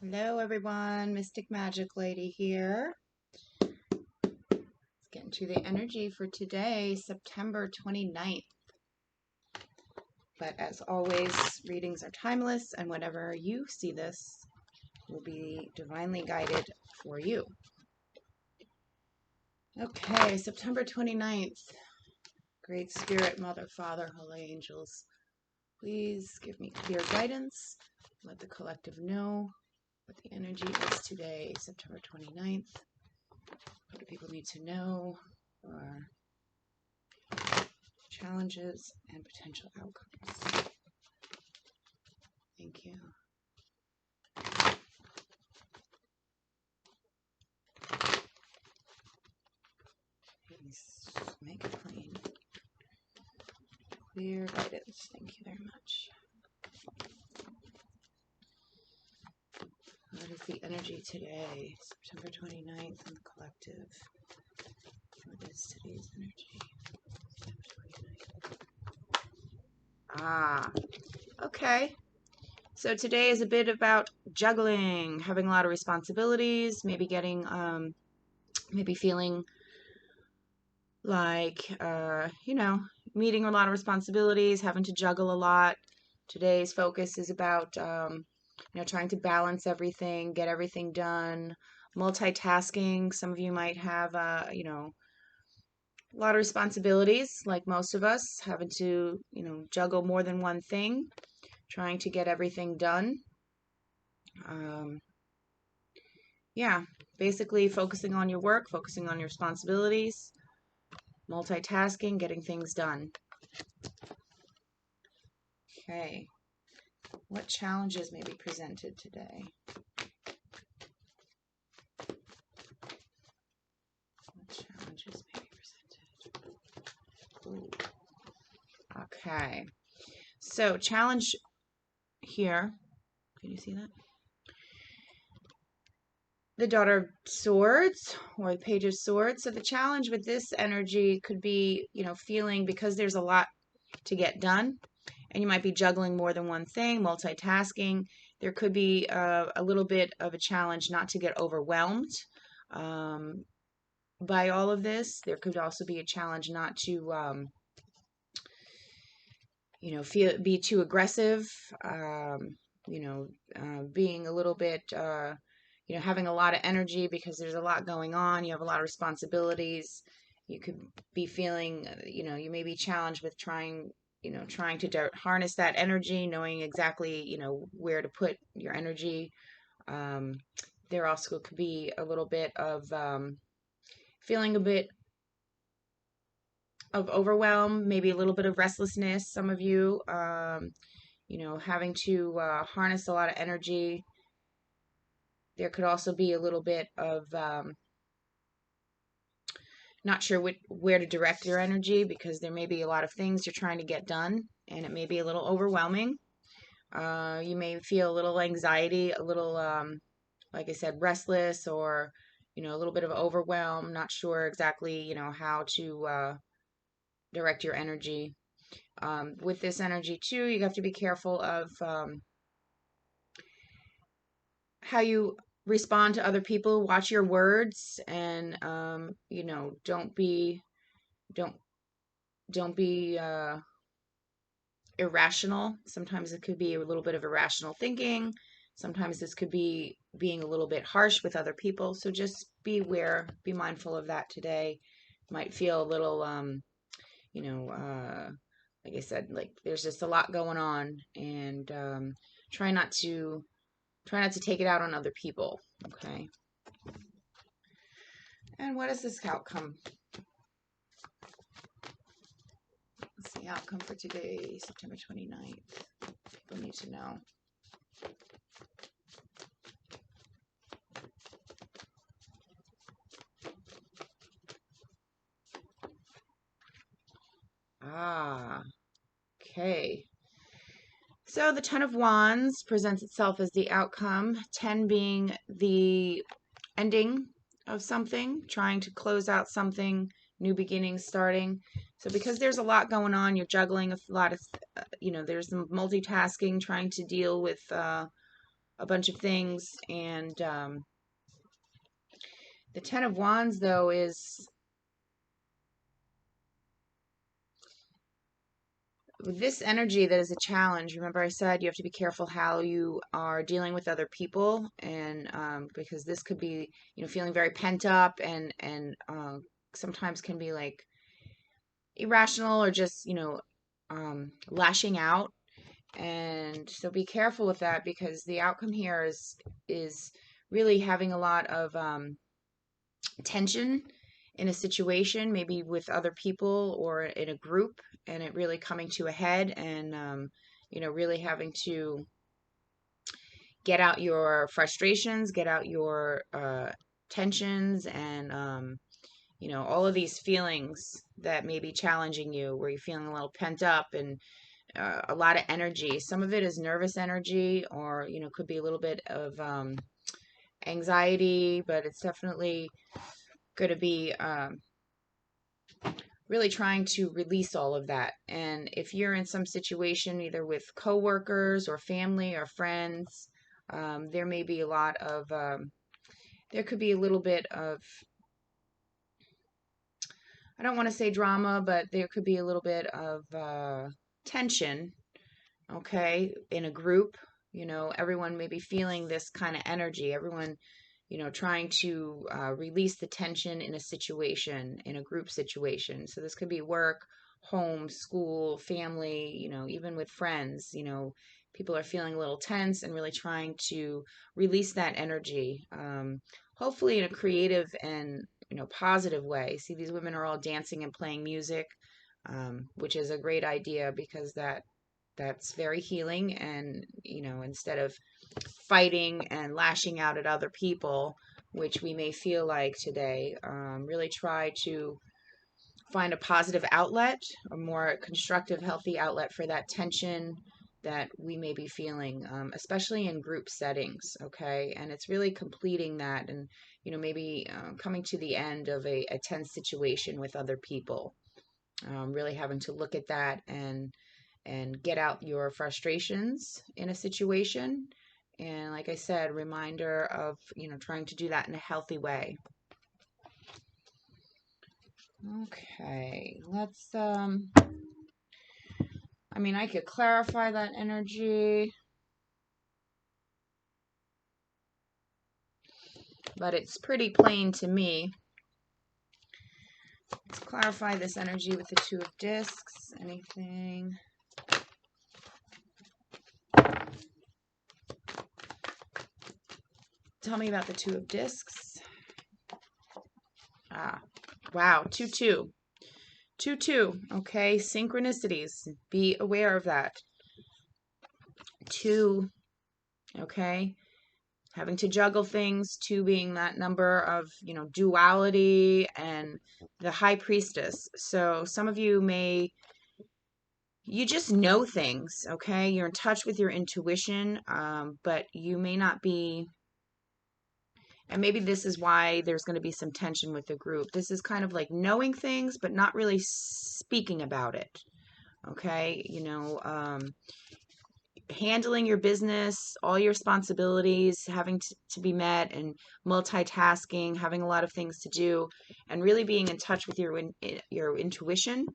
Hello everyone, Mystic Magic Lady here. Let's get into the energy for today, September 29th. But as always, readings are timeless, and whenever you see this will be divinely guided for you. Okay, September 29th. Great Spirit, Mother, Father, Holy Angels, please give me clear guidance. Let the collective know what the energy is today, September 29th. What do people need to know for challenges and potential outcomes? Thank you. Please make it plain. Clear guidance. Thank you very much. What is the energy today, September 29th, in the collective? What is today's energy? Okay. So today is a bit about juggling, having a lot of responsibilities, maybe getting, maybe feeling like, meeting a lot of responsibilities, having to juggle a lot. Today's focus is about, trying to balance everything, get everything done, multitasking. Some of you might have, a lot of responsibilities, like most of us, having to, juggle more than one thing, trying to get everything done. Basically focusing on your work, focusing on your responsibilities, multitasking, getting things done. Okay. What challenges may be presented today? What challenges may be presented? Ooh. Okay. So challenge here. Can you see that? The Daughter of Swords, or the Page of Swords. So the challenge with this energy could be, feeling, because there's a lot to get done, and you might be juggling more than one thing, multitasking. There could be a little bit of a challenge not to get overwhelmed by all of this. There could also be a challenge not to, be too aggressive, being a little bit, having a lot of energy because there's a lot going on. You have a lot of responsibilities. You could be feeling, you may be challenged with trying to harness that energy, knowing exactly, where to put your energy. There also could be a little bit of feeling a bit of overwhelm, maybe a little bit of restlessness. Some of you, having to harness a lot of energy. There could also be a little bit of not sure where to direct your energy, because there may be a lot of things you're trying to get done, and it may be a little overwhelming. You may feel a little anxiety, a little, like I said, restless, or, a little bit of overwhelm, not sure exactly, how to direct your energy. With this energy, too, you have to be careful of how you respond to other people. Watch your words, and don't be irrational. Sometimes it could be a little bit of irrational thinking. Sometimes this could be being a little bit harsh with other people. So just beware, be mindful of that today. Might feel a little like I said, like there's just a lot going on, and try not to take it out on other people. Okay. And what is this outcome? What's the outcome for today, September 29th? People need to know. Okay. So the Ten of Wands presents itself as the outcome, 10 being the ending of something, trying to close out something, new beginnings starting. So because there's a lot going on, you're juggling a lot of, there's some multitasking, trying to deal with a a bunch of things. And the Ten of Wands, though, is with this energy that is a challenge. Remember, I said you have to be careful how you are dealing with other people, and because this could be, feeling very pent up, and sometimes can be like irrational, or just lashing out. And so be careful with that, because the outcome here is really having a lot of tension in a situation, maybe with other people or in a group, and it really coming to a head, and really having to get out your frustrations, get out your tensions, and all of these feelings that may be challenging you, where you're feeling a little pent up, and a lot of energy. Some of it is nervous energy, or could be a little bit of anxiety, but it's definitely going to be really trying to release all of that. And if you're in some situation, either with coworkers or family or friends, there may be a lot of there could be a little bit of, I don't want to say drama, but there could be a little bit of tension, okay, in a group. Everyone may be feeling this kind of energy. Everyone, trying to release the tension in a situation, in a group situation. So this could be work, home, school, family, even with friends. People are feeling a little tense and really trying to release that energy, hopefully in a creative and, positive way. See, these women are all dancing and playing music, which is a great idea, because that's very healing. And instead of fighting and lashing out at other people, which we may feel like today, really try to find a positive outlet, a more constructive, healthy outlet for that tension that we may be feeling, especially in group settings. Okay, and it's really completing that, and maybe coming to the end of a tense situation with other people, really having to look at that and get out your frustrations in a situation. And like I said, reminder of, trying to do that in a healthy way. Okay, let's, I could clarify that energy, but it's pretty plain to me. Let's clarify this energy with the Two of Discs. Anything? Tell me about the Two of Discs. Wow, 2-2. 2-2, okay? Synchronicities. Be aware of that. 2, okay? Having to juggle things, 2 being that number of, duality, and the High Priestess. So some of you you just know things, okay? You're in touch with your intuition, but you may not be, and maybe this is why there's going to be some tension with the group. This is kind of like knowing things, but not really speaking about it, okay? Handling your business, all your responsibilities having to be met, and multitasking, having a lot of things to do, and really being in touch with your intuition,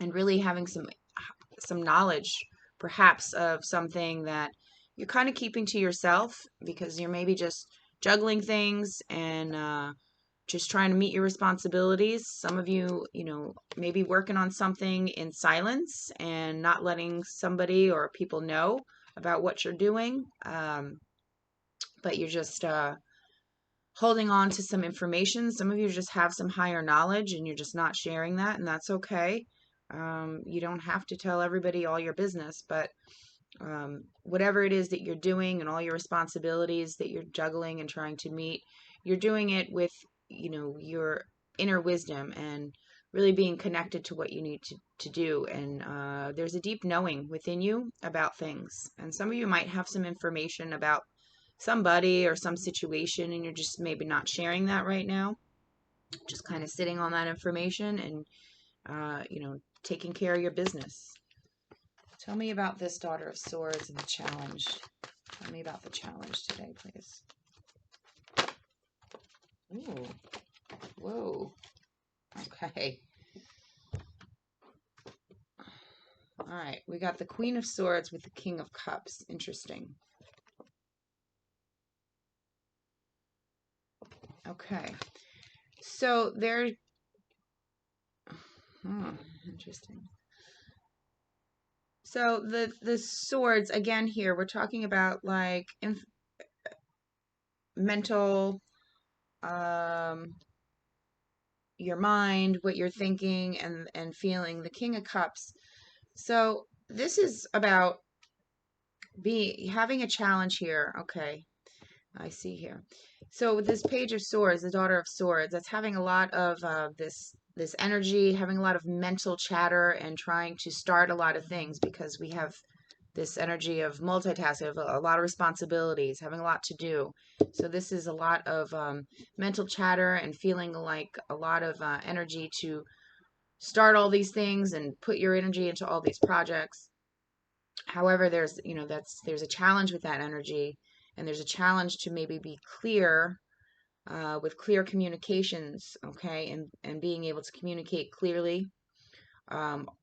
and really having some knowledge, perhaps, of something that you're kind of keeping to yourself, because you're maybe just juggling things, and just trying to meet your responsibilities. Some of you, maybe working on something in silence and not letting somebody or people know about what you're doing. But you're just holding on to some information. Some of you just have some higher knowledge and you're just not sharing that, and that's okay. You don't have to tell everybody all your business, but whatever it is that you're doing and all your responsibilities that you're juggling and trying to meet, you're doing it with, your inner wisdom, and really being connected to what you need to do. And there's a deep knowing within you about things. And some of you might have some information about somebody or some situation, and you're just maybe not sharing that right now. Just kind of sitting on that information and, taking care of your business. Tell me about this Daughter of Swords and the challenge. Tell me about the challenge today, please. Ooh. Whoa. Okay. All right. We got the Queen of Swords with the King of Cups. Interesting. Okay. So there. Interesting. So the swords again here, we're talking about like mental, um, your mind, what you're thinking and feeling. The King of Cups. So this is about having a challenge here. Okay, I see here. So with this Page of Swords, the Daughter of Swords, that's having a lot of this energy, having a lot of mental chatter, and trying to start a lot of things because we have this energy of multitasking, of a lot of responsibilities, having a lot to do. So this is a lot of mental chatter and feeling like a lot of energy to start all these things and put your energy into all these projects. However, there's a challenge with that energy, and there's a challenge to maybe be clear with clear communications, okay, and being able to communicate clearly.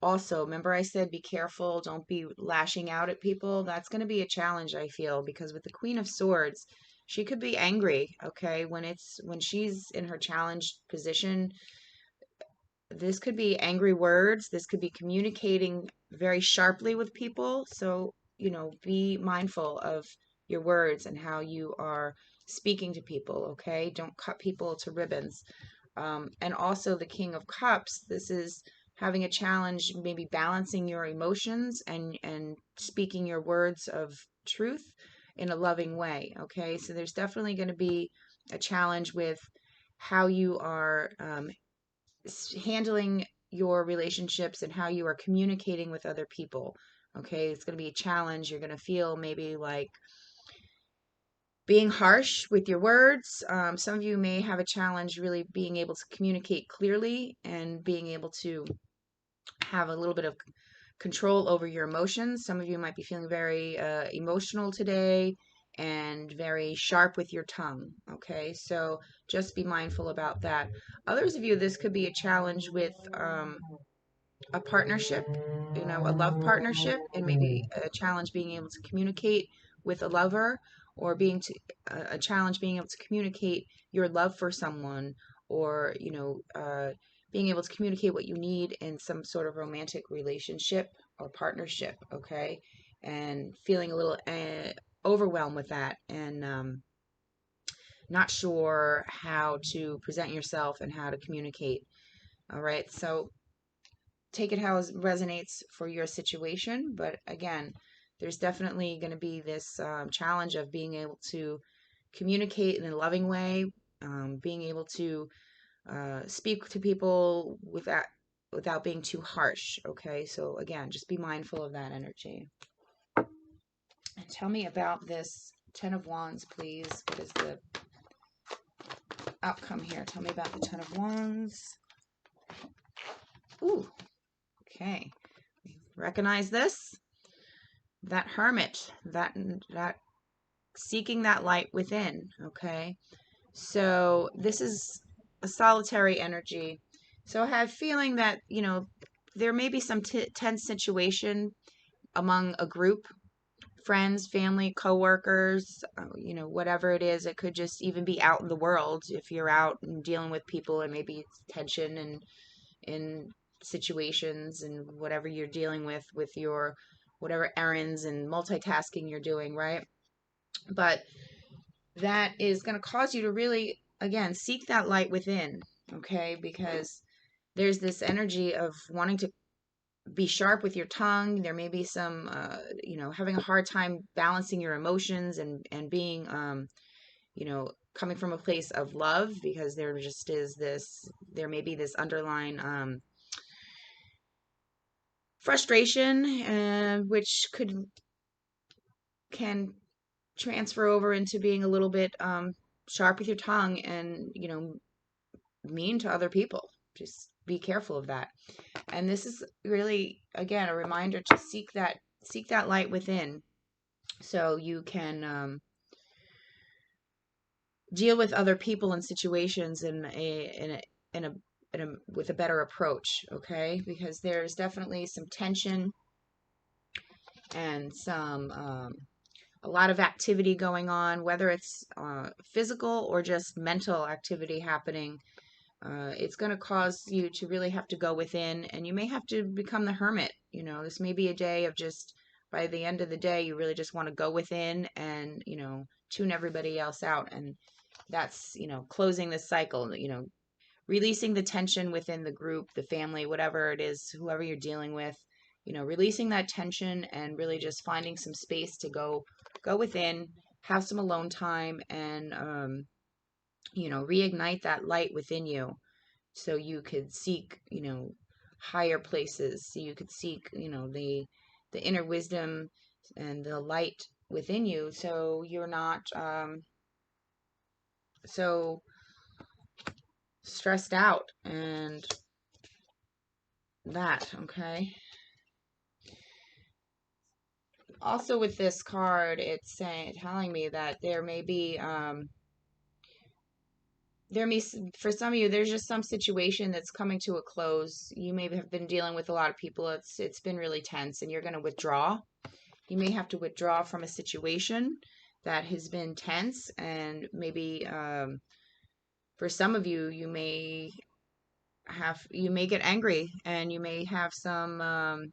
Also, remember I said be careful, don't be lashing out at people. That's going to be a challenge, I feel, because with the Queen of Swords, she could be angry, okay, when she's in her challenged position. This could be angry words. This could be communicating very sharply with people. So, be mindful of your words and how you are speaking to people, okay? Don't cut people to ribbons. And also the King of Cups, this is having a challenge, maybe balancing your emotions and speaking your words of truth in a loving way, okay? So there's definitely going to be a challenge with how you are handling your relationships and how you are communicating with other people. Okay, it's going to be a challenge. You're going to feel maybe like being harsh with your words. Some of you may have a challenge really being able to communicate clearly and being able to have a little bit of control over your emotions. Some of you might be feeling very emotional today and very sharp with your tongue. Okay, so just be mindful about that. Others of you, this could be a challenge with a partnership, a love partnership, and maybe a challenge being able to communicate with a lover, or a challenge being able to communicate your love for someone, or being able to communicate what you need in some sort of romantic relationship or partnership. Okay, and feeling a little overwhelmed with that, and not sure how to present yourself and how to communicate. All right, so take it how it resonates for your situation. But again, there's definitely going to be this challenge of being able to communicate in a loving way, being able to speak to people without being too harsh. Okay, so again, just be mindful of that energy. And tell me about this Ten of Wands, please. What is the outcome here? Tell me about the Ten of Wands. Ooh, okay. Recognize this? That Hermit, that seeking that light within. Okay, so this is a solitary energy. So I have feeling that there may be some tense situation among a group, friends, family, coworkers, whatever it is. It could just even be out in the world if you're out and dealing with people, and maybe it's tension and in situations and whatever you're dealing with your whatever errands and multitasking you're doing, right? But that is going to cause you to really, again, seek that light within, okay? Because there's this energy of wanting to be sharp with your tongue. There may be some, having a hard time balancing your emotions and being, coming from a place of love, because there may be this underlying frustration, which can transfer over into being a little bit sharp with your tongue and mean to other people. Just be careful of that. And this is really, again, a reminder to seek that light within. so you can deal with other people and situations in a, with a better approach, okay? Because there's definitely some tension and some a lot of activity going on, whether it's physical or just mental activity happening. It's going to cause you to really have to go within, and you may have to become the hermit. You know, this may be a day of just, by the end of the day, you really just want to go within and, you know, tune everybody else out. And that's, you know, closing this cycle, you know, releasing the tension within the group, the family, whatever it is, whoever you're dealing with, you know, releasing that tension and really just finding some space to go within, have some alone time, and you know, reignite that light within you so you could seek, you know, higher places. So you could seek, you know, the inner wisdom and the light within you, so you're not so stressed out and that, okay? Also with this card, it's saying, telling me that there may be there may, for some of you, there's just some situation that's coming to a close. You may have been dealing with a lot of people. It's been really tense and you're going to withdraw. You may have to withdraw from a situation that has been tense, and maybe for some of you, you may get angry, and you may have some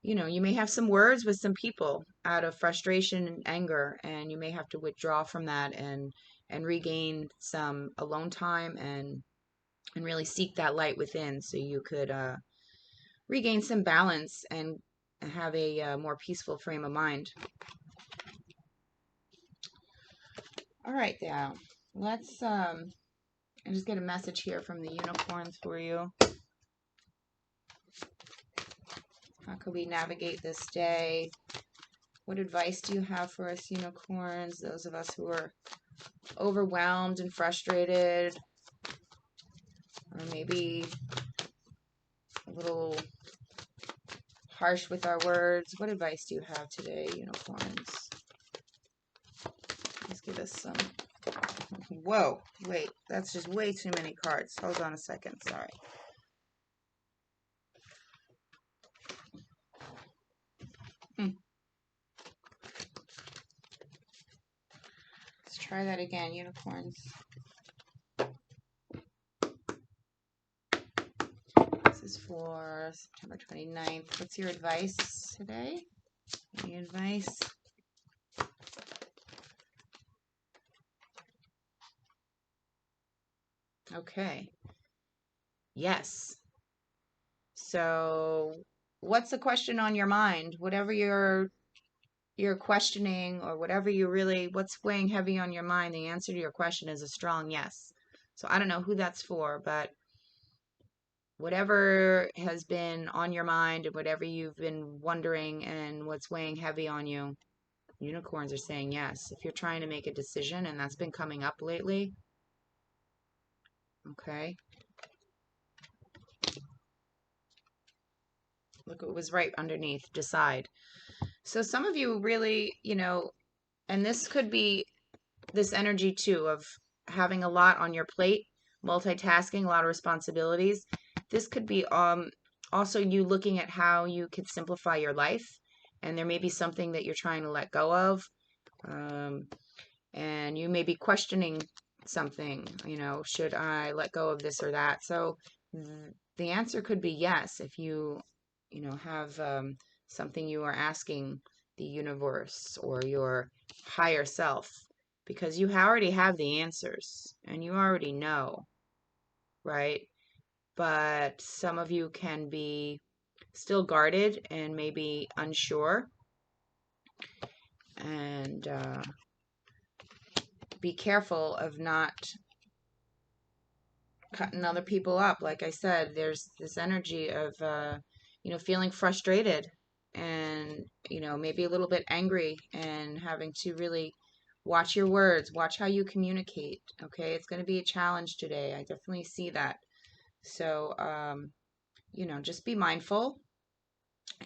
you know, you may have some words with some people out of frustration and anger, and you may have to withdraw from that and regain some alone time and really seek that light within so you could regain some balance and have a more peaceful frame of mind. All right, now let's I just get a message here from the unicorns for you. How can we navigate this day? What advice do you have for us unicorns, those of us who are overwhelmed and frustrated, or maybe a little harsh with our words? What advice do you have today, unicorns? Let's give us some. Whoa, wait, that's just way too many cards. Hold on a second, sorry. Let's try that again, unicorns. This is for September 29th. What's your advice today? Any advice? Okay. Yes. So, what's the question on your mind? Whatever you're questioning, or whatever you really, what's weighing heavy on your mind, the answer to your question is a strong yes. So I don't know who that's for, but whatever has been on your mind and whatever you've been wondering and what's weighing heavy on you, unicorns are saying yes. If you're trying to make a decision and that's been coming up lately, okay. Look, it was right underneath, decide. So some of you really, you know, and this could be this energy too of having a lot on your plate, multitasking, a lot of responsibilities. This could be also you looking at how you could simplify your life, and there may be something that you're trying to let go of, um, and you may be questioning something. You know, should I let go of this or that? So the answer could be yes if you know, have something you are asking the universe or your higher self, because you already have the answers and you already know, right? But some of you can be still guarded and maybe unsure, and be careful of not cutting other people up. Like I said, there's this energy of, you know, feeling frustrated and, you know, maybe a little bit angry and having to really watch your words, watch how you communicate. Okay. It's going to be a challenge today. I definitely see that. So, you know, just be mindful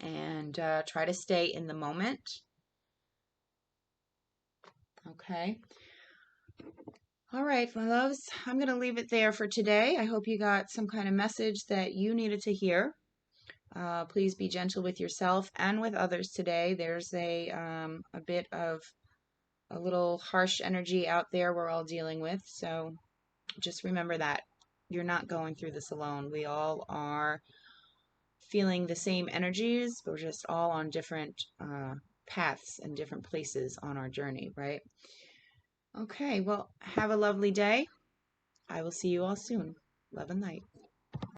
and try to stay in the moment. Okay. All right, my loves, I'm going to leave it there for today. I hope you got some kind of message that you needed to hear. Please be gentle with yourself and with others today. There's a bit of a little harsh energy out there we're all dealing with. So just remember that you're not going through this alone. We all are feeling the same energies, but we're just all on different paths and different places on our journey, right? Okay, well, have a lovely day. I will see you all soon. Love and light.